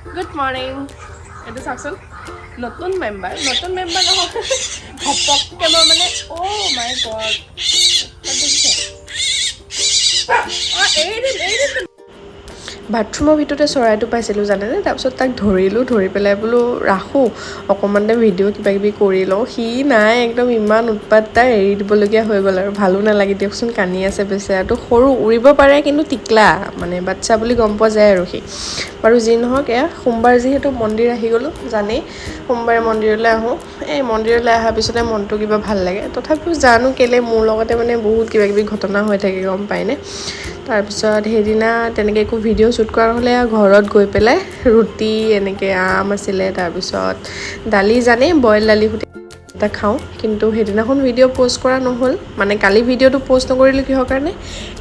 Good morning. Itu চাওকচোন নতুন member নহয় ঘপককৈ মই মানে my god দেখিছে এই বাথৰুমৰ ভিতৰতে চৰাইটো পাইছিলোঁ জানেনে তাৰপিছত তাক ধৰি পেলাই বোলো ৰাখোঁ অকণমান ভিডিঅ' কিবা কিবি কৰি লওঁ সি নাই একদম ইমান উৎপাত তাৰ এৰি দিবলগীয়া হৈ গ'ল আৰু ভালো নালাগে দিয়কচোন কান্দি আছে বেচেৰাটো সৰু উৰিব পাৰে কিন্তু টিকলা মানে বাচ্ছা বুলি গম পোৱা যায় আৰু সি বাৰু যি নহওক এয়া সোমবাৰ যিহেতু মন্দিৰ আহি গ'লোঁ জানেই সোমবাৰে মন্দিৰলৈ আহোঁ এই মন্দিৰলৈ অহাৰ পিছতে মনটো কিবা ভাল লাগে তথাপিও জানো কেলৈ মোৰ লগতে মানে বহুত কিবা কিবি ঘটনা হৈ থাকে গম পায়নে তাৰপিছত সেইদিনা তেনেকৈ একো ভিডিঅ' শ্বুট কৰা হ'লে ঘৰত গৈ পেলাই ৰুটি এনেকৈ আম আছিলে তাৰপিছত দালি জানেই বইল দালি সৈতে এটা খাওঁ কিন্তু সেইদিনাখন ভিডিঅ' প'ষ্ট কৰা নহ'ল মানে কালি ভিডিঅ'টো প'ষ্ট নকৰিলোঁ কিহৰ কাৰণে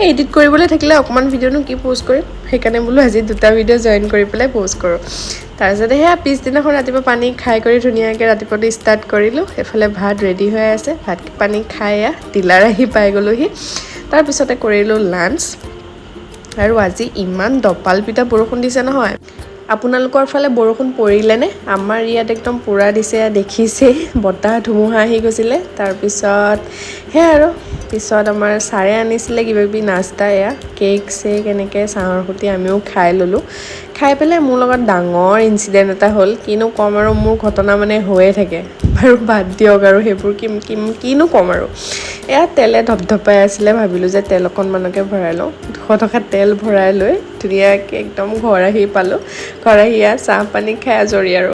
এই এডিট কৰিবলৈ থাকিলে অকণমান ভিডিঅ'নো কি প'ষ্ট কৰিম সেইকাৰণে বোলো আজি দুটা ভিডিঅ' জইন কৰি পেলাই প'ষ্ট কৰোঁ তাৰপিছতে সেয়া পিছদিনাখন ৰাতিপুৱা পানী খাই কৰি ধুনীয়াকৈ ৰাতিপুৱাটো ষ্টাৰ্ট কৰিলোঁ এইফালে ভাত ৰেডি হৈ আছে ভাত পানী খাই ডিলাৰ আহি পাই গ'লোহি তাৰপিছতে কৰিলোঁ লাঞ্চ আৰু আজি ইমান দপালপিটা বৰষুণ দিছে নহয় আপোনালোকৰ ফালে বৰষুণ পৰিলেনে আমাৰ ইয়াত একদম পুৰা দিছে দেখিছেই বতাহ ধুমুহা আহি গৈছিলে তাৰপিছত সেয়া আৰু পিছত আমাৰ ছাৰে আনিছিলে কিবাকিবি নাস্তা এয়া কেক চেক এনেকৈ চাহৰ সৈতে আমিও খাই ল'লোঁ খাই পেলাই মোৰ লগত ডাঙৰ ইনচিডেণ্ট এটা হ'ল কিনো ক'ম আৰু মোৰ ঘটনা মানে হৈয়ে থাকে বাৰু বাদ দিয়ক আৰু সেইবোৰ কিনো ক'ম আৰু এয়া তেলে ধপধপাই আছিলে ভাবিলোঁ যে তেল অকণমানকে ভৰাই লওঁ 200 টকা তেল ভৰাই লৈ ধুনীয়াকৈ একদম ঘৰ আহি পালোঁ ঘৰ আহি চাহ পানী খাই আজৰি আৰু